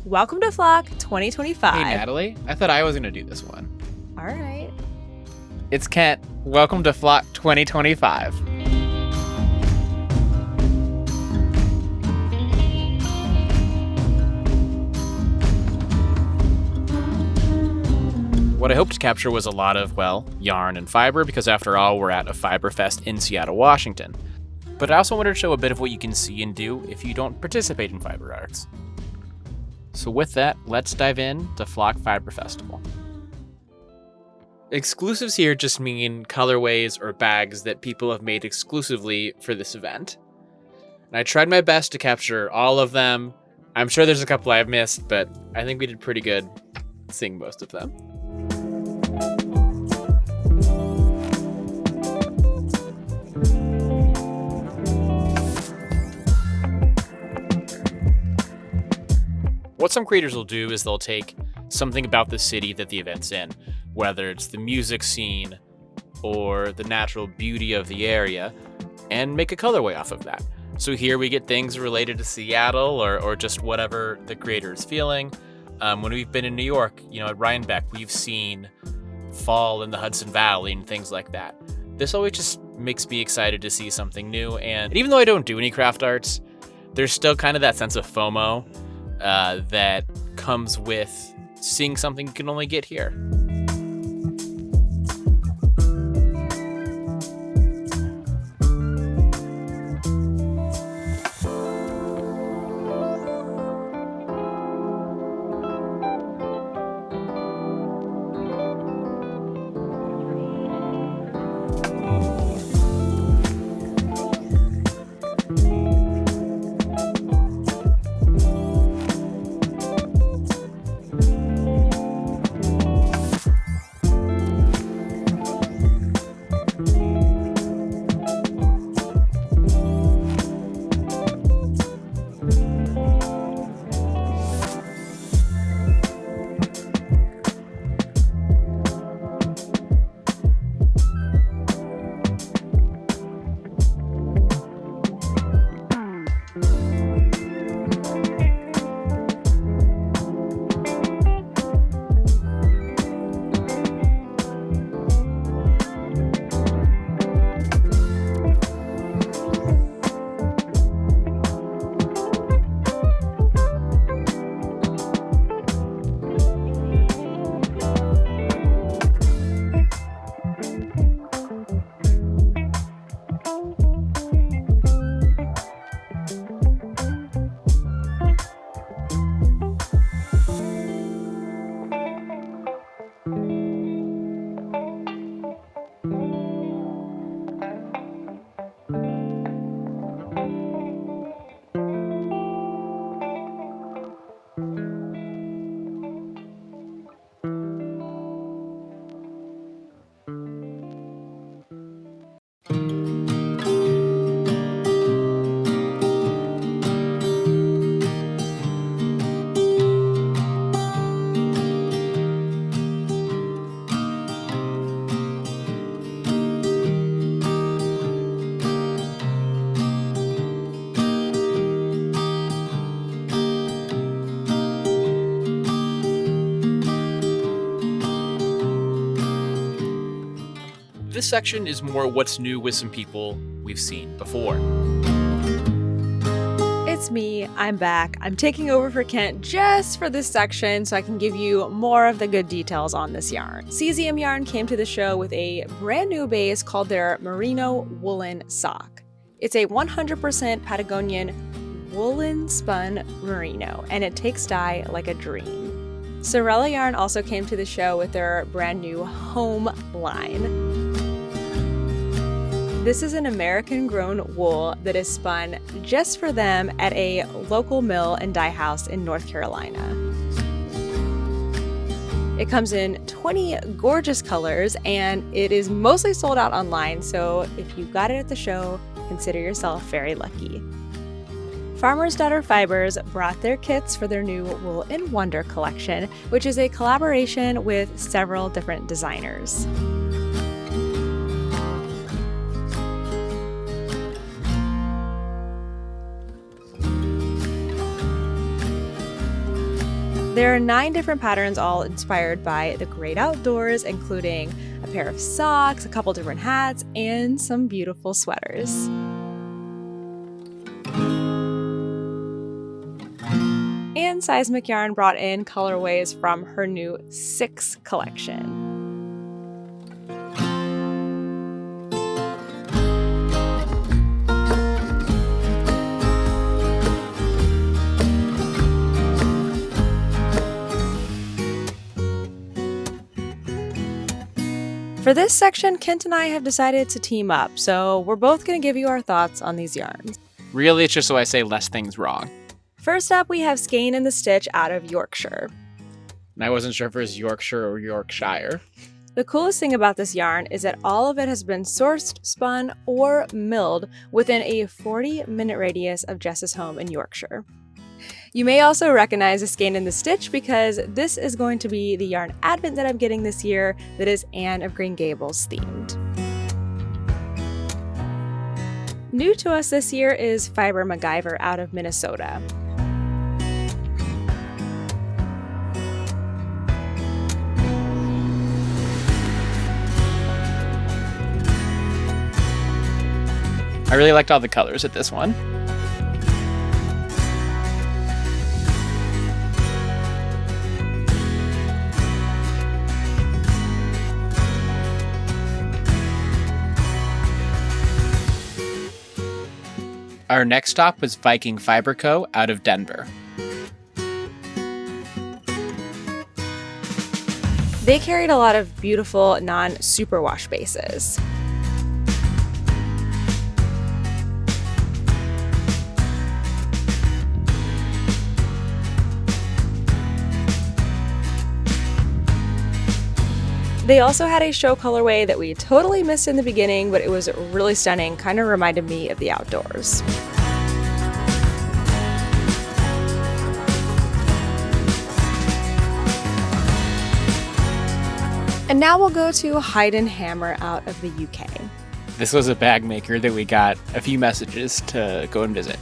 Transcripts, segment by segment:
Welcome to Flock 2025. Hey, Natalie. I thought I was going to do this one. All right. It's Kent. Welcome to Flock 2025. What I hoped to capture was a lot of, yarn and fiber, because after all, we're at a Fiber Fest in Seattle, Washington. But I also wanted to show a bit of what you can see and do if you don't participate in fiber arts. So with that, let's dive in to Flock Fiber Festival. Exclusives here just mean colorways or bags that people have made exclusively for this event. And I tried my best to capture all of them. I'm sure there's a couple I've missed, but I think we did pretty good seeing most of them. What some creators will do is they'll take something about the city that the event's in, whether it's the music scene or the natural beauty of the area, and make a colorway off of that. So here we get things related to Seattle or just whatever the creator is feeling. When we've been in New York, at Rhinebeck, we've seen fall in the Hudson Valley and things like that. This always just makes me excited to see something new. And even though I don't do any craft arts, there's still kind of that sense of FOMO that comes with seeing something you can only get here. This section is more what's new with some people we've seen before. It's me. I'm back. I'm taking over for Kent just for this section so I can give you more of the good details on this yarn. CZM Yarn came to the show with a brand new base called their Merino Woolen Sock. It's a 100% Patagonian woolen spun merino, and it takes dye like a dream. Sorella Yarn also came to the show with their brand new Home line. This is an American-grown wool that is spun just for them at a local mill and dye house in North Carolina. It comes in 20 gorgeous colors, and it is mostly sold out online, so if you got it at the show, consider yourself very lucky. Farmer's Daughter Fibers brought their kits for their new Wool in Wonder collection, which is a collaboration with several different designers. There are 9 different patterns, all inspired by the great outdoors, including a pair of socks, a couple different hats, and some beautiful sweaters. And Seismic Yarn brought in colorways from her new 6 collection. For this section, Kent and I have decided to team up, so we're both going to give you our thoughts on these yarns. Really, it's just so I say less things wrong. First up, we have Skein and the Stitch out of Yorkshire. And I wasn't sure if it was Yorkshire or Yorkshire. The coolest thing about this yarn is that all of it has been sourced, spun, or milled within a 40-minute radius of Jess's home in Yorkshire. You may also recognize the Skein and the Stitch because this is going to be the yarn advent that I'm getting this year that is Anne of Green Gables themed. New to us this year is Fiber MacGyver out of Minnesota. I really liked all the colors at this one. Our next stop was Viking Fiber Co. out of Denver. They carried a lot of beautiful non-superwash bases. They also had a show colorway that we totally missed in the beginning, but it was really stunning, kind of reminded me of the outdoors. And now we'll go to Hide and Hammer out of the UK. This was a bag maker that we got a few messages to go and visit.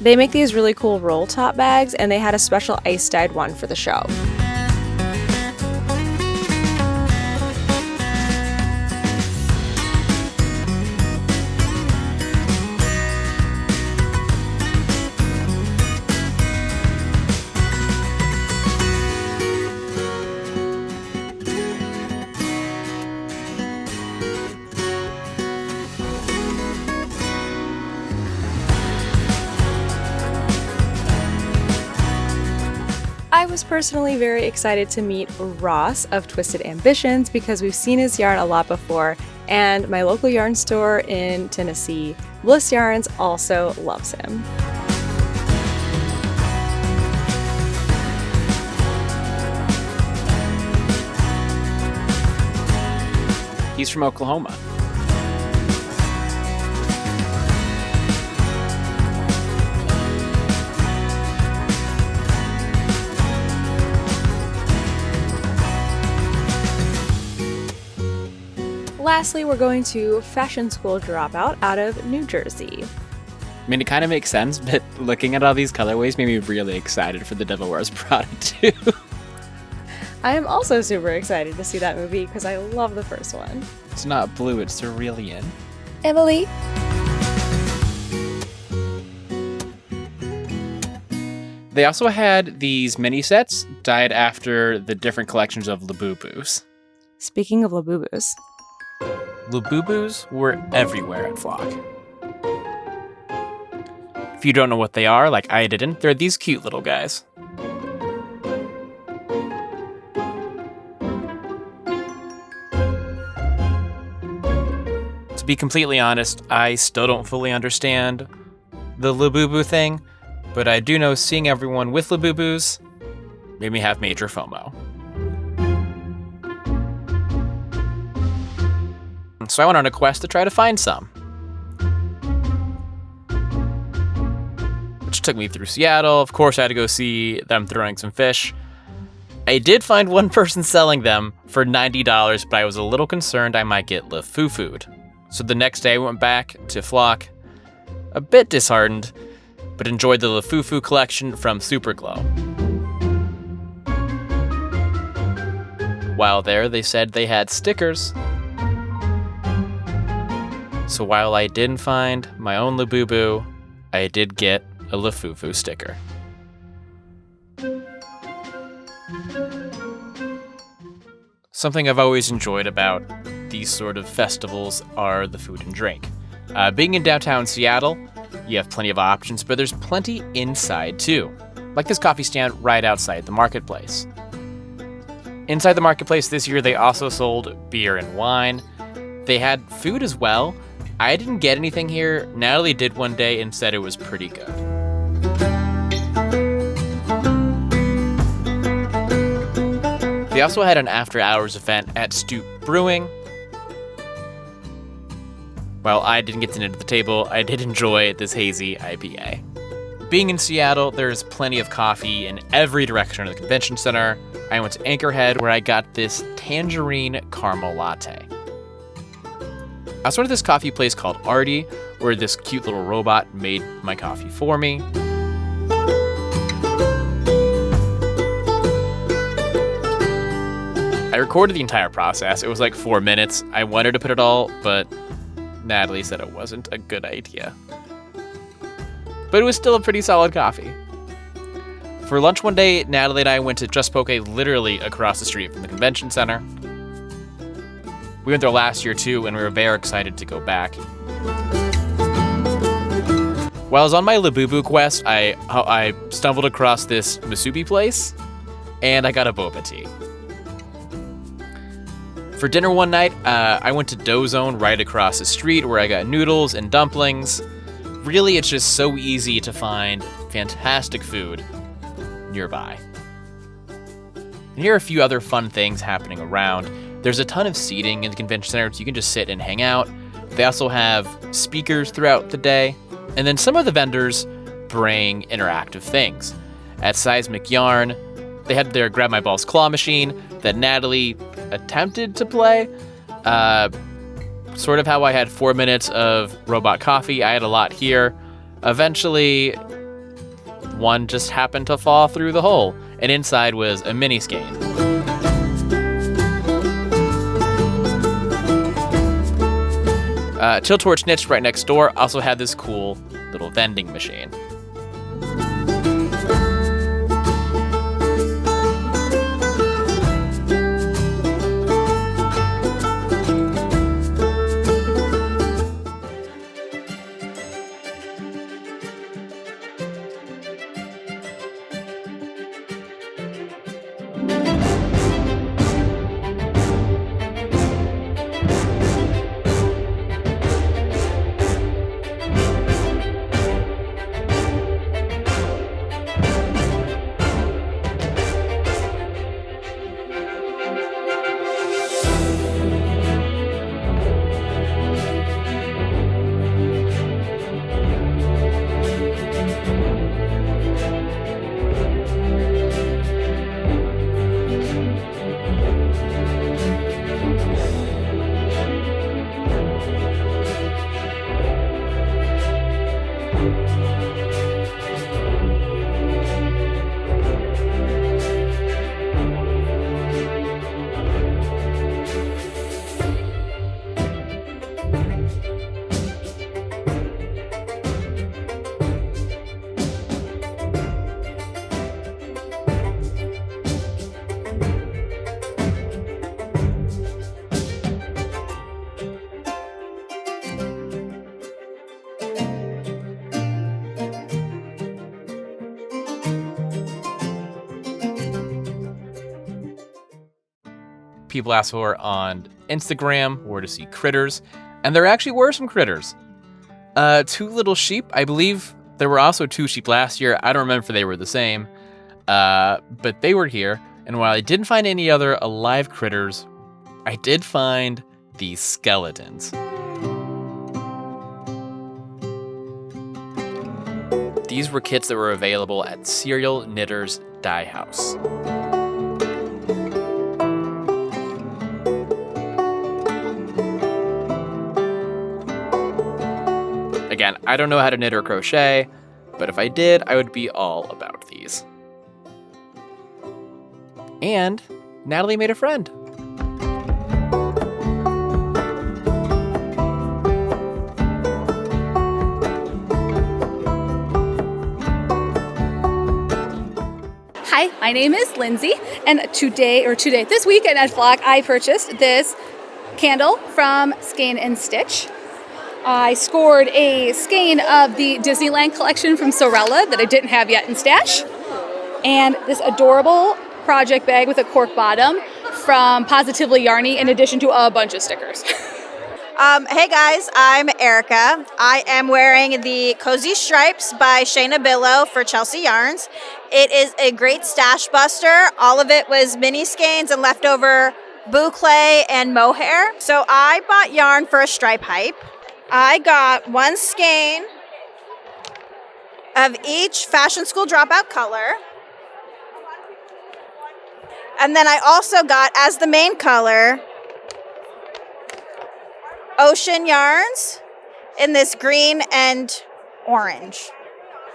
They make these really cool roll top bags, and they had a special ice-dyed one for the show. I was personally very excited to meet Ross of Twisted Ambitions because we've seen his yarn a lot before, and my local yarn store in Tennessee, Bliss Yarns, also loves him. He's from Oklahoma. Lastly, we're going to Fashion School Dropout out of New Jersey. I mean, it kind of makes sense, but looking at all these colorways made me really excited for the Devil Wears Prada too. I am also super excited to see that movie because I love the first one. It's not blue, it's cerulean. Emily? They also had these mini sets dyed after the different collections of Labubus. Speaking of Labubus. Labubus were everywhere at Flock. If you don't know what they are, like I didn't, they're these cute little guys. To be completely honest, I still don't fully understand the Labubu thing, but I do know seeing everyone with Labubus made me have major FOMO. So I went on a quest to try to find some, which took me through Seattle. Of course, I had to go see them throwing some fish. I did find one person selling them for $90, but I was a little concerned I might get LaFuFu'd. So the next day I went back to Flock, a bit disheartened, but enjoyed the LaFuFu collection from Superglow. while there, they said they had stickers. So while I didn't find my own Labubu, I did get a Lafufu sticker. Something I've always enjoyed about these sort of festivals are the food and drink. Being in downtown Seattle, you have plenty of options, but there's plenty inside too. Like this coffee stand right outside the marketplace. Inside the marketplace this year, they also sold beer and wine. They had food as well. I didn't get anything here. Natalie did one day and said it was pretty good. They also had an after-hours event at Stoop Brewing. While I didn't get to sit at the table, I did enjoy this hazy IPA. Being in Seattle, there's plenty of coffee in every direction of the convention center. I went to Anchorhead, where I got this tangerine caramel latte. I also went to this coffee place called Artie, where this cute little robot made my coffee for me. I recorded the entire process. It was like 4 minutes. I wanted to put it all, but Natalie said it wasn't a good idea. But it was still a pretty solid coffee. For lunch one day, Natalie and I went to Just Poke literally across the street from the convention center. We went there last year too, and we were very excited to go back. While I was on my Labubu quest, I stumbled across this musubi place, and I got a boba tea. For dinner one night, I went to Doughzone right across the street where I got noodles and dumplings. Really, it's just so easy to find fantastic food nearby. And here are a few other fun things happening around. There's a ton of seating in the convention center, so you can just sit and hang out. They also have speakers throughout the day. And then some of the vendors bring interactive things. At Seismic Yarn, they had their Grab My Balls claw machine that Natalie attempted to play. Sort of how I had 4 minutes of robot coffee. I had a lot here. Eventually, one just happened to fall through the hole, and inside was a mini skein. Chill Torch Niche right next door also had this cool little vending machine. People asked for on Instagram where to see critters, and there actually were some critters. 2 little sheep. I believe there were also 2 sheep last year. I don't remember if they were the same, but they were here. And while I didn't find any other alive critters, I did find these skeletons. These were kits that were available at Serial Knitter's Dye House. Again, I don't know how to knit or crochet, but if I did, I would be all about these. And Natalie made a friend. Hi, my name is Lindsay, and this weekend at Flock, I purchased this candle from Skein and Stitch. I scored a skein of the Disneyland collection from Sorella that I didn't have yet in stash, and this adorable project bag with a cork bottom from Positively Yarny, in addition to a bunch of stickers. Hey guys, I'm Erica. I am wearing the Cozy Stripes by Shayna Billow for Chelsea Yarns. It is a great stash buster. All of it was mini skeins and leftover boucle and mohair. So I bought yarn for a stripe hype. I got one skein of each Fashion School Dropout color. And then I also got, as the main color, Ocean Yarns in this green and orange.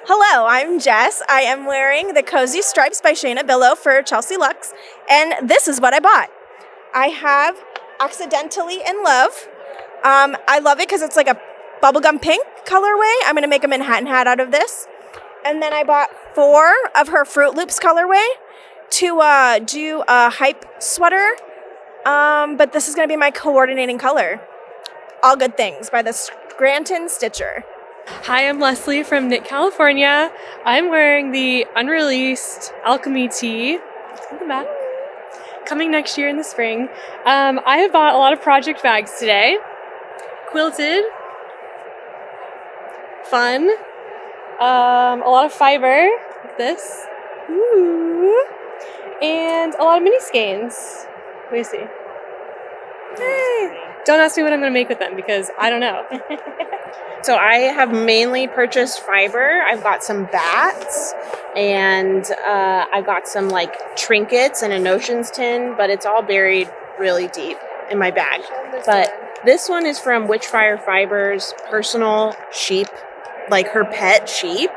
Hello, I'm Jess. I am wearing the Cozy Stripes by Shayna Billow for Chelsea Luxe, and this is what I bought. I have Accidentally in Love. I love it because it's like a bubblegum pink colorway. I'm going to make a Manhattan hat out of this. And then I bought 4 of her Fruit Loops colorway to do a hype sweater, but this is going to be my coordinating color. All Good Things by the Scranton Stitcher. Hi, I'm Leslie from Knit, California. I'm wearing the unreleased Alchemy tee in the back, coming next year in the spring. I have bought a lot of project bags today. Quilted, fun, a lot of fiber, like this, ooh, and a lot of mini skeins. Let me see. Hey. Don't ask me what I'm going to make with them because I don't know. So I have mainly purchased fiber. I've got some bats and I've got some like trinkets and a notions tin, but it's all buried really deep in my bag. But this one is from Witchfire Fibers personal sheep, like her pet sheep.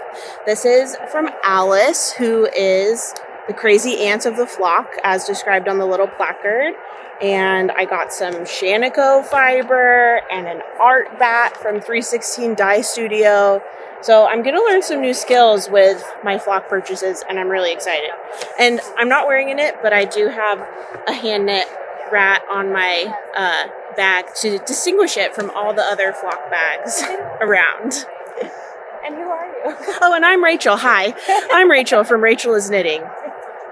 This is from Alice, who is the crazy aunt of the flock, as described on the little placard. And I got some Shanico fiber and an art bat from 316 Dye Studio. So I'm going to learn some new skills with my flock purchases, and I'm really excited. And I'm not wearing a knit, but I do have a hand knit rat on my bag to distinguish it from all the other flock bags around. And who are you? Oh, and I'm Rachel. Hi. I'm Rachel from Rachel is Knitting.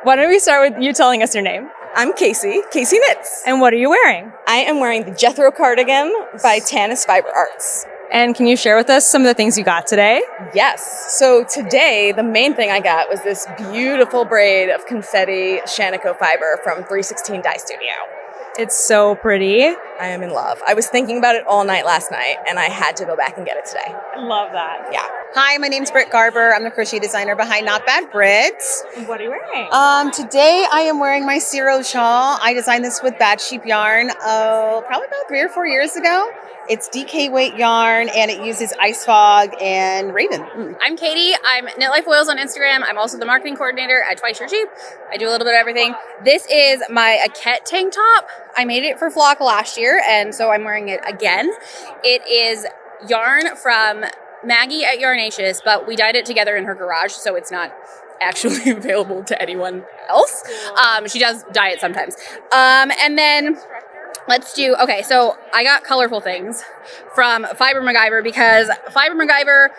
Why don't we start with you telling us your name? I'm Casey Knits. And what are you wearing? I am wearing the Jethro cardigan by Tanis Fiber Arts. And can you share with us some of the things you got today? Yes. So today, the main thing I got was this beautiful braid of confetti Shanico fiber from 316 Dye Studio. It's so pretty. I am in love. I was thinking about it all night last night, and I had to go back and get it today. Love that. Yeah. Hi, my name's Britt Garber. I'm the crochet designer behind Not Bad Brit. What are you wearing? Today I am wearing my Ciro shawl. I designed this with Bad Sheep yarn, probably about 3 or 4 years ago. It's DK weight yarn, and it uses Ice Fog and Raven. I'm Katie. I'm Knit Life Oils on Instagram. I'm also the marketing coordinator at Twice Your Cheap. I do a little bit of everything. This is my Aket tank top. I made it for Flock last year, and so I'm wearing it again. It is yarn from Maggie at Yarnaceous, but we dyed it together in her garage, so it's not actually available to anyone else. She does dye it sometimes. And then okay, so I got colorful things from Fiber MacGyver because Fiber MacGyver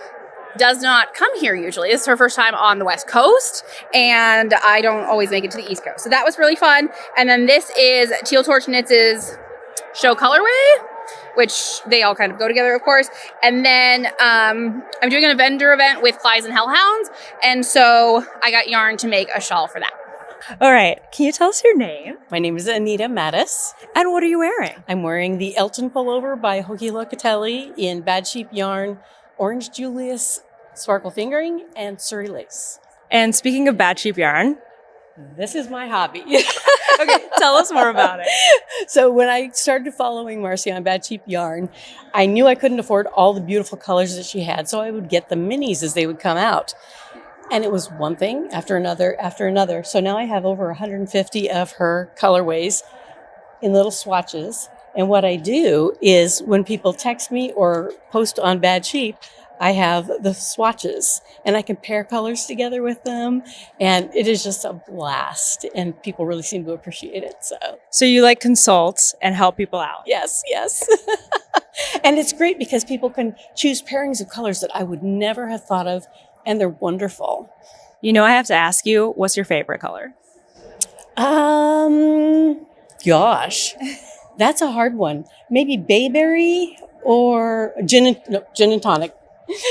does not come here usually. It's her first time on the West Coast, and I don't always make it to the East Coast. So that was really fun. And then this is Teal Torch Knits' show colorway, which they all kind of go together, of course. And then I'm doing a vendor event with Flies and Hellhounds, and so I got yarn to make a shawl for that. All right. Can you tell us your name? My name is Anita Mattis. And what are you wearing? I'm wearing the Elton pullover by Hoki Locatelli in Bad Sheep yarn, Orange Julius sparkle fingering, and Surrey lace. And speaking of Bad Sheep yarn, this is my hobby. Okay, tell us more about it. So when I started following Marcy on Bad Sheep yarn, I knew I couldn't afford all the beautiful colors that she had, so I would get the minis as they would come out. And it was one thing after another after another. So now I have over 150 of her colorways in little swatches. And what I do is when people text me or post on Bad Sheep, I have the swatches, and I can pair colors together with them, and it is just a blast, and people really seem to appreciate it. So you like consult and help people out. Yes. And it's great because people can choose pairings of colors that I would never have thought of, and they're wonderful. You know, I have to ask you, what's your favorite color? Gosh, that's a hard one. Maybe bayberry or gin and tonic.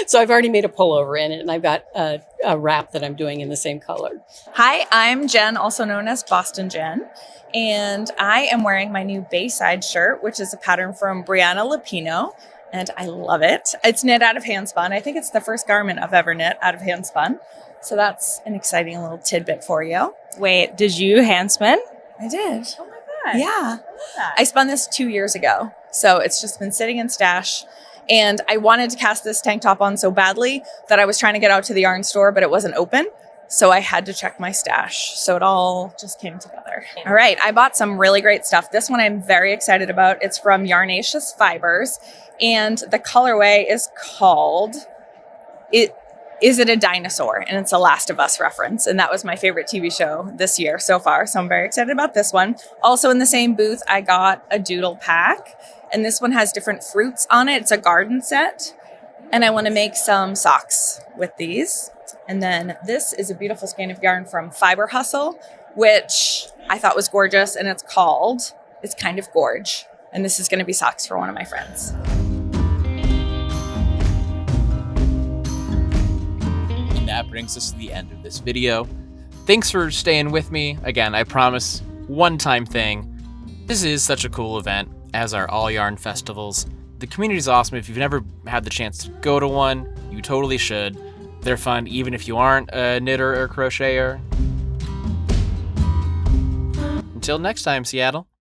So I've already made a pullover in it, and I've got a wrap that I'm doing in the same color. Hi, I'm Jen, also known as Boston Jen, and I am wearing my new Bayside shirt, which is a pattern from Brianna Lupino, and I love it. It's knit out of handspun. I think it's the first garment I've ever knit out of handspun, so that's an exciting little tidbit for you. Wait, did you hand spin? I did. Oh my God. Yeah. I spun this 2 years ago, so it's just been sitting in stash. And I wanted to cast this tank top on so badly that I was trying to get out to the yarn store, but it wasn't open. So I had to check my stash. So it all just came together. All right, I bought some really great stuff. This one I'm very excited about. It's from Yarnaceous Fibers. And the colorway is called, Is It a Dinosaur? And it's a Last of Us reference. And that was my favorite TV show this year so far. So I'm very excited about this one. Also in the same booth, I got a doodle pack. And this one has different fruits on it. It's a garden set. And I want to make some socks with these. And then this is a beautiful skein of yarn from Fiber Hustle, which I thought was gorgeous. And it's Kind of Gorge. And this is going to be socks for one of my friends. And that brings us to the end of this video. Thanks for staying with me. Again, I promise, one-time thing. This is such a cool event, as are all yarn festivals. The community's awesome. If you've never had the chance to go to one, you totally should. They're fun, even if you aren't a knitter or crocheter. Until next time, Seattle.